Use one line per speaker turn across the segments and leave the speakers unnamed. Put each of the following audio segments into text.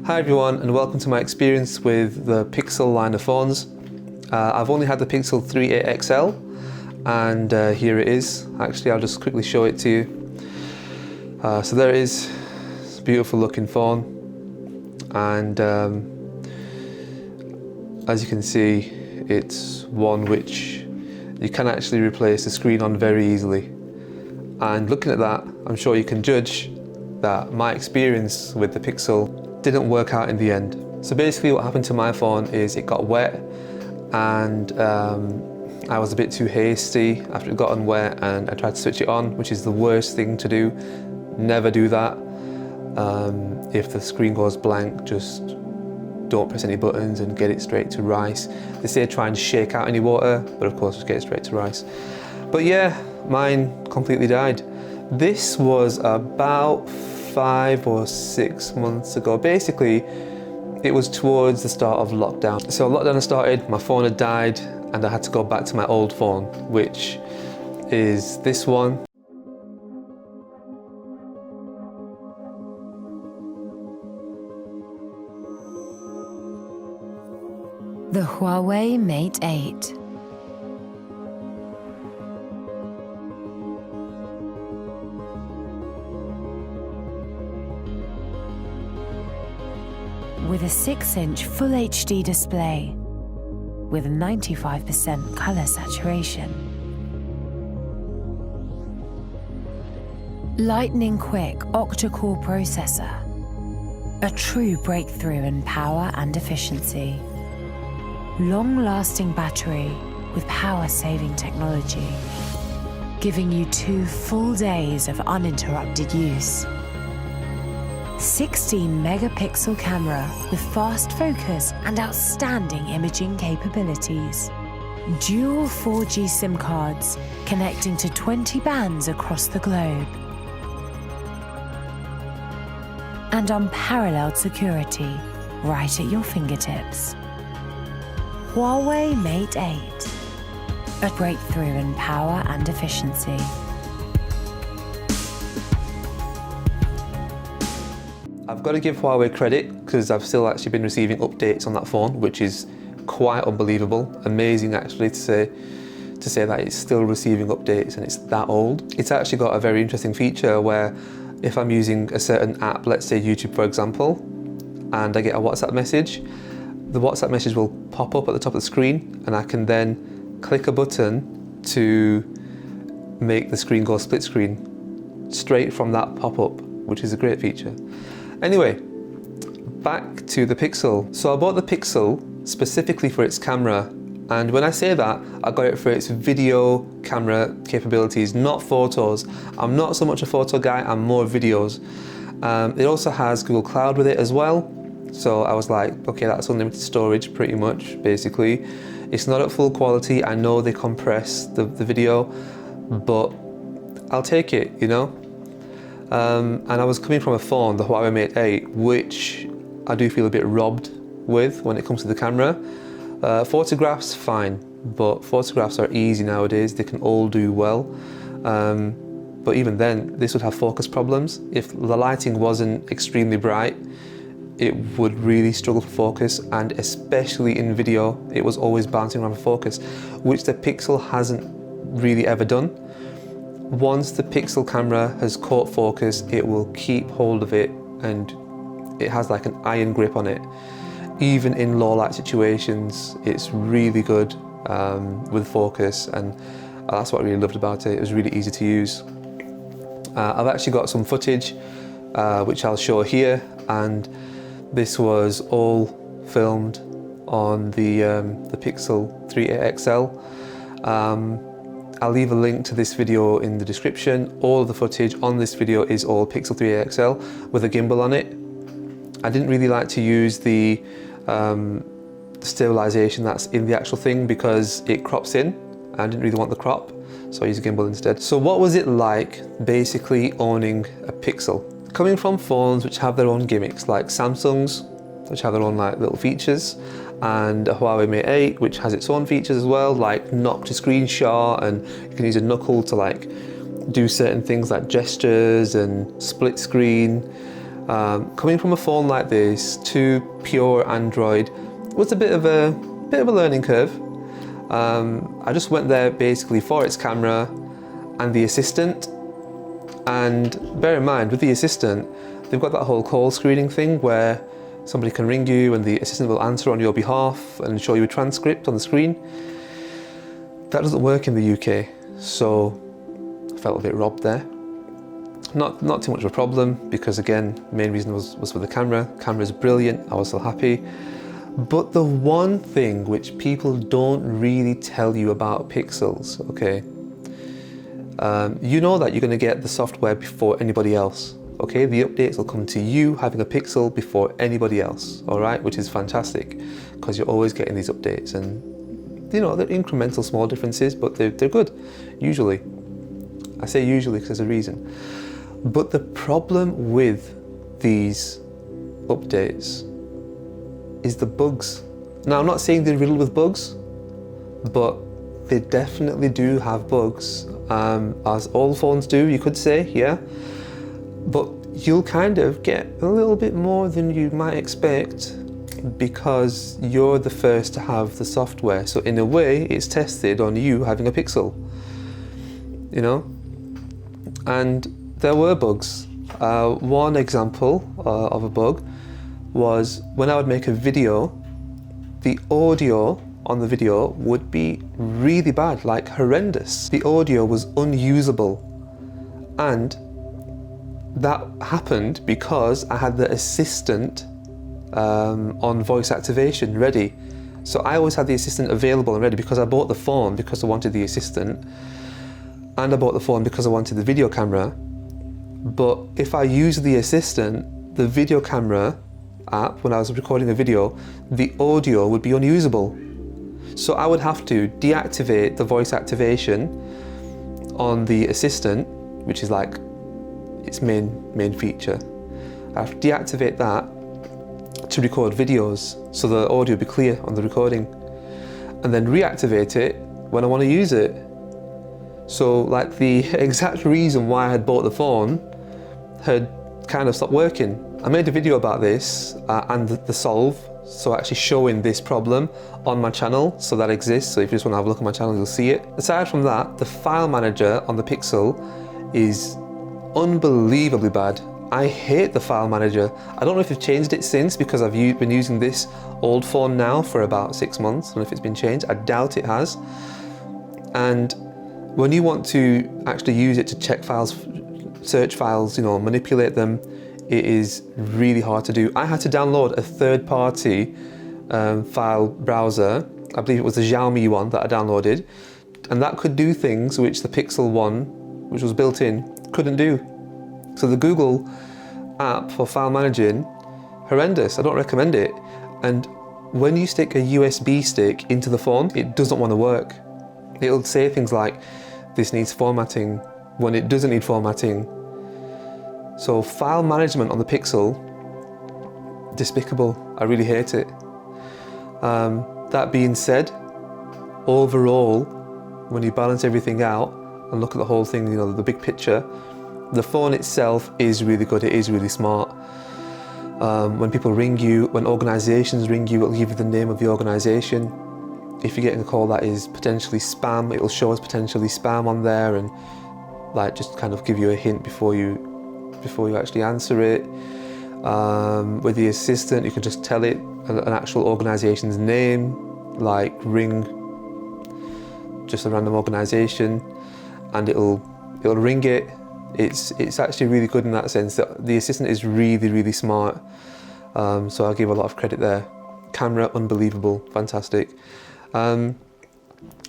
Hi everyone, and welcome to my experience with the Pixel line of phones. I've only had the Pixel 3a XL, and here it is. Actually, I'll just quickly show it to you. So there it is. It's a beautiful looking phone, and as you can see, it's one which you can actually replace the screen on very easily. And looking at that, I'm sure you can judge that my experience with the Pixel didn't work out in the end. So basically what happened to my phone is it got wet, and I was a bit too hasty after it got wet, and I tried to switch it on, which is the worst thing to do. Never do that. If the screen goes blank, just don't press any buttons and get it straight to rice. They say try and shake out any water, but of course just get it straight to rice. But yeah, mine completely died. This was about 5 or 6 months ago. Basically, it was towards the start of lockdown. So lockdown had started, my phone had died, and I had to go back to my old phone, which is this one.
The Huawei Mate 8. With a 6-inch Full HD display with 95% color saturation. Lightning-quick octa-core processor. A true breakthrough in power and efficiency. Long-lasting battery with power-saving technology, giving you 2 full days of uninterrupted use. 16-megapixel camera with fast focus and outstanding imaging capabilities. Dual 4G SIM cards connecting to 20 bands across the globe. And unparalleled security right at your fingertips. Huawei Mate 8, a breakthrough in power and efficiency.
I've got to give Huawei credit because I've still actually been receiving updates on that phone, which is quite unbelievable. Amazing actually to say that it's still receiving updates and it's that old. It's actually got a very interesting feature where if I'm using a certain app, let's say YouTube for example, and I get a WhatsApp message, the WhatsApp message will pop up at the top of the screen, and I can then click a button to make the screen go split screen straight from that pop-up, which is a great feature. Anyway, back to the Pixel. So I bought the Pixel specifically for its camera, and when I say that, I got it for its video camera capabilities, not photos. I'm not so much a photo guy, I'm more videos. It also has Google Cloud with it as well. So I was like, okay, that's unlimited storage pretty much, basically. It's not at full quality. I know they compress the video, but I'll take it, you know? And I was coming from a phone, the Huawei Mate 8, which I do feel a bit robbed with when it comes to the camera. Photographs, fine, but photographs are easy nowadays. They can all do well. But even then, this would have focus problems. If the lighting wasn't extremely bright, it would really struggle for focus, and especially in video, it was always bouncing around for focus, which the Pixel hasn't really ever done. Once the Pixel camera has caught focus, it will keep hold of it, and it has like an iron grip on it. Even in low light situations, it's really good with focus, and that's what I really loved about it. It was really easy to use. I've actually got some footage which I'll show here, and this was all filmed on the Pixel 3a XL. I'll leave a link to this video in the description. All of the footage on this video is all Pixel 3a XL with a gimbal on it. I didn't really like to use the stabilization that's in the actual thing because it crops in. I didn't really want the crop, so I used a gimbal instead. So what was it like basically owning a Pixel? Coming from phones which have their own gimmicks, like Samsung's, which have their own like little features, and a Huawei Mate 8, which has its own features as well, like knock to screenshot, and you can use a knuckle to like do certain things like gestures and split screen. Coming from a phone like this to pure Android was a bit of a learning curve. I just went there basically for its camera and the assistant. And bear in mind, with the assistant, they've got that whole call screening thing where somebody can ring you and the assistant will answer on your behalf and show you a transcript on the screen. That doesn't work in the UK, so I felt a bit robbed there. Not too much of a problem, because again, the main reason was for the camera. Camera's brilliant, I was so happy. But the one thing which people don't really tell you about Pixels, okay? You know that you're going to get the software before anybody else, okay? The updates will come to you having a Pixel before anybody else, all right? Which is fantastic, because you're always getting these updates, and you know, they're incremental small differences, but they're good, usually. I say usually because there's a reason. But the problem with these updates is the bugs. Now, I'm not saying they're riddled with bugs, but they definitely do have bugs, as all phones do, you could say, yeah. But you'll kind of get a little bit more than you might expect because you're the first to have the software. So in a way, it's tested on you having a Pixel, you know? And there were bugs. One example of a bug was when I would make a video, the audio on the video would be really bad, like horrendous. The audio was unusable, and that happened because I had the assistant on voice activation ready. So I always had the assistant available and ready because I bought the phone because I wanted the assistant, and I bought the phone because I wanted the video camera. But if I used the assistant, the video camera app, when I was recording a video, the audio would be unusable. So I would have to deactivate the voice activation on the assistant, which is like its main feature. I have to deactivate that to record videos so the audio will be clear on the recording, and then reactivate it when I want to use it. So like the exact reason why I had bought the phone had kind of stopped working. I made a video about this and the solve, so actually showing this problem on my channel, so that exists. So if you just want to have a look at my channel, you'll see it. Aside from that, the file manager on the Pixel is unbelievably bad. I hate the file manager. I don't know if they've changed it since, because I've been using this old phone now for about 6 months. I don't know if it's been changed. I doubt it has. And when you want to actually use it to check files, search files, you know, manipulate them, it is really hard to do. I had to download a third-party file browser. I believe it was the Xiaomi one that I downloaded, and that could do things which the Pixel one, which was built in, couldn't do. So the Google app for file managing, horrendous. I don't recommend it. And when you stick a USB stick into the phone, it doesn't want to work. It'll say things like, this needs formatting, when it doesn't need formatting. So file management on the Pixel, despicable. I really hate it. That being said, overall, when you balance everything out and look at the whole thing, you know, the big picture, the phone itself is really good. It is really smart. When people ring you, when organizations ring you, it'll give you the name of the organization. If you're getting a call that is potentially spam, it'll show us potentially spam on there, and like just kind of give you a hint before you actually answer it. With the assistant, you can just tell it an actual organization's name, like ring just a random organization, and it'll ring it. It's actually really good in that sense. That the assistant is really smart. So I'll give a lot of credit there. Camera, unbelievable, fantastic.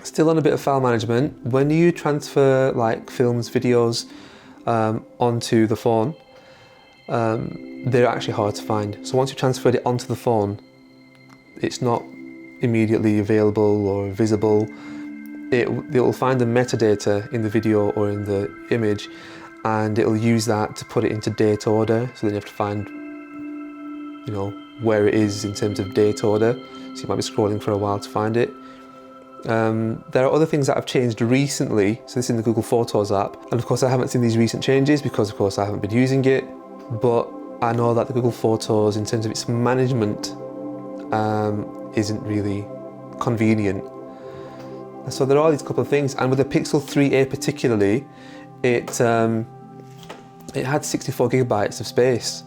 Still on a bit of file management. When you transfer like films, videos onto the phone, they're actually hard to find. So once you transferred it onto the phone, it's not immediately available or visible. It will find the metadata in the video or in the image, and it'll use that to put it into date order. So then you have to find, you know, where it is in terms of date order. So you might be scrolling for a while to find it. There are other things that have changed recently. So this is in the Google Photos app. And of course I haven't seen these recent changes because of course I haven't been using it. But I know that the Google Photos, in terms of its management, isn't really convenient. So there are these couple of things, and with the Pixel 3a particularly, it had 64 gigabytes of space,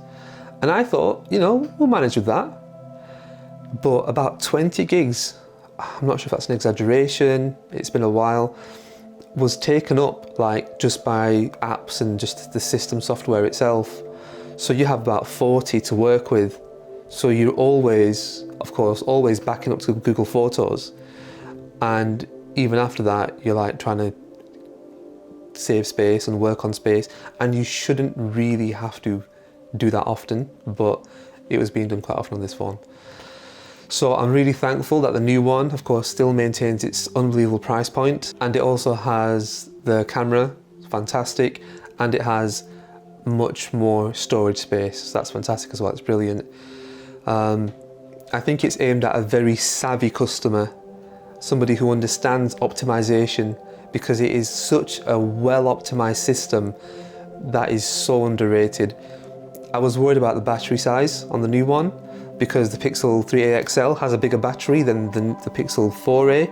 and I thought, you know, we'll manage with that. But about 20 gigs, I'm not sure if that's an exaggeration, it's been a while, was taken up like just by apps and just the system software itself. So you have about 40 to work with. So you're always, of course, always backing up to Google Photos. And even after that, you're like trying to save space and work on space. And you shouldn't really have to do that often, but it was being done quite often on this phone. So I'm really thankful that the new one, of course, still maintains its unbelievable price point, and it also has the camera, fantastic, and it has much more storage space. So that's fantastic as well, it's brilliant. I think it's aimed at a very savvy customer, somebody who understands optimization, because it is such a well-optimized system that is so underrated. I was worried about the battery size on the new one, because the Pixel 3a XL has a bigger battery than the Pixel 4a,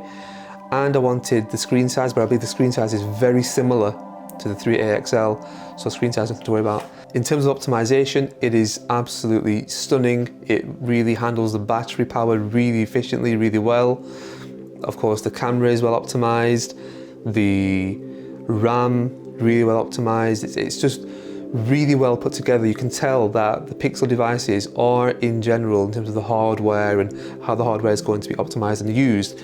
and I wanted the screen size, but I believe the screen size is very similar to the 3a XL, so screen size nothing to worry about. In terms of optimization, it is absolutely stunning. It really handles the battery power really efficiently, really well. Of course, the camera is well optimized, the RAM really well optimized. It's just really well put together. You can tell that the Pixel devices are, in general, in terms of the hardware and how the hardware is going to be optimized and used,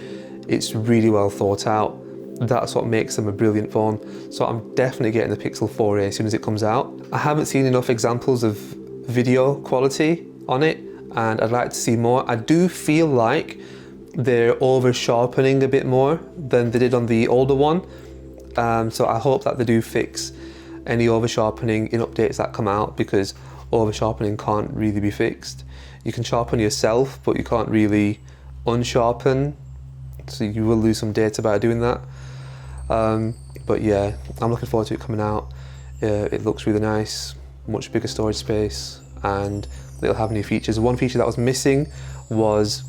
it's really well thought out. That's what makes them a brilliant phone. So I'm definitely getting the Pixel 4a as soon as it comes out. I haven't seen enough examples of video quality on it, and I'd like to see more. I do feel like they're over sharpening a bit more than they did on the older one. So I hope that they do fix any over sharpening in updates that come out, because over sharpening can't really be fixed. You can sharpen yourself, but you can't really unsharpen, so you will lose some data by doing that. But yeah, I'm looking forward to it coming out. It looks really nice, much bigger storage space, and it'll have new features. One feature that was missing was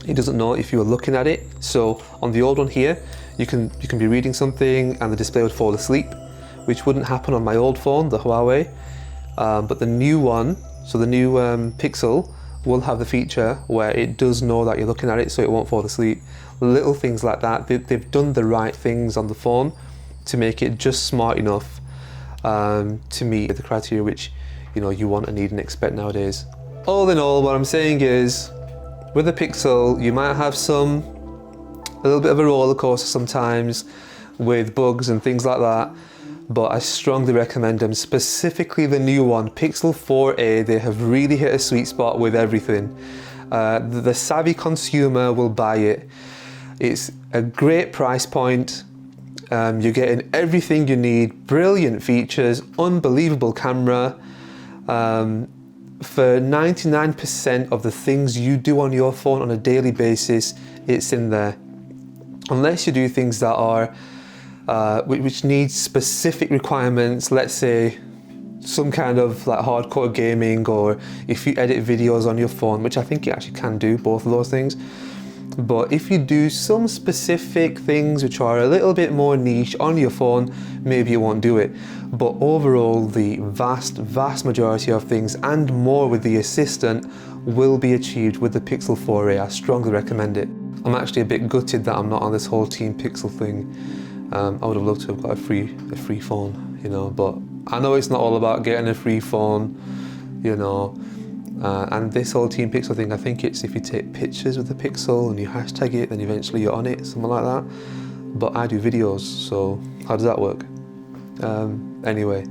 it doesn't know if you were looking at it. So on the old one here, you can be reading something and the display would fall asleep, which wouldn't happen on my old phone, the Huawei. But the new one, so the new Pixel, will have the feature where it does know that you're looking at it, so it won't fall asleep. Little things like that. They've done the right things on the phone to make it just smart enough to meet the criteria which, you know, you want and need and expect nowadays. All in all, what I'm saying is, with the Pixel, you might have a little bit of a roller coaster sometimes with bugs and things like that, but I strongly recommend them, specifically the new one, Pixel 4a. They have really hit a sweet spot with everything. The savvy consumer will buy it. It's a great price point. You're getting everything you need, brilliant features, unbelievable camera. For 99% of the things you do on your phone on a daily basis, it's in there. Unless you do things that are which needs specific requirements, let's say some kind of like hardcore gaming, or if you edit videos on your phone, which I think you actually can do both of those things. But if you do some specific things which are a little bit more niche on your phone, maybe you won't do it. But overall, the vast majority of things and more with the Assistant will be achieved with the Pixel 4a. I strongly recommend it. I'm actually a bit gutted that I'm not on this whole Team Pixel thing. I would have loved to have got a free phone, you know, but I know it's not all about getting a free phone, you know. And this whole Team Pixel thing, I think it's if you take pictures with the Pixel and you hashtag it, then eventually you're on it, something like that. But I do videos, so how does that work? Anyway,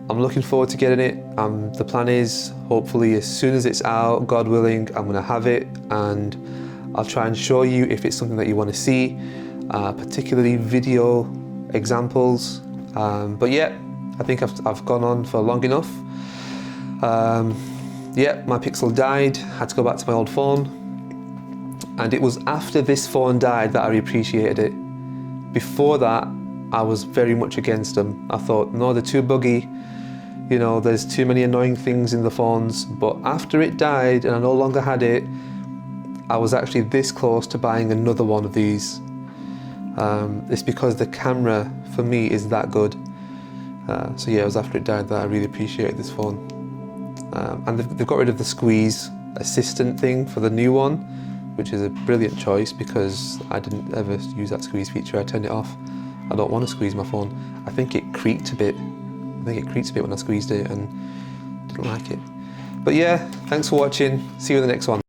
I'm looking forward to getting it. The plan is, hopefully as soon as it's out, God willing, I'm gonna have it, and I'll try and show you if it's something that you want to see, particularly video examples. But yeah, I think I've gone on for long enough. Yeah, my Pixel died, had to go back to my old phone, and it was after this phone died that I appreciated it. Before that, I was very much against them. I thought, no, they're too buggy, you know, there's too many annoying things in the phones, but after it died and I no longer had it, I was actually this close to buying another one of these. It's because the camera for me is that good. So yeah, it was after it died that I really appreciated this phone. And they've got rid of the squeeze assistant thing for the new one, which is a brilliant choice because I didn't ever use that squeeze feature. I turned it off. I don't want to squeeze my phone. I think it creaked a bit. When I squeezed it and didn't like it. But yeah, thanks for watching. See you in the next one.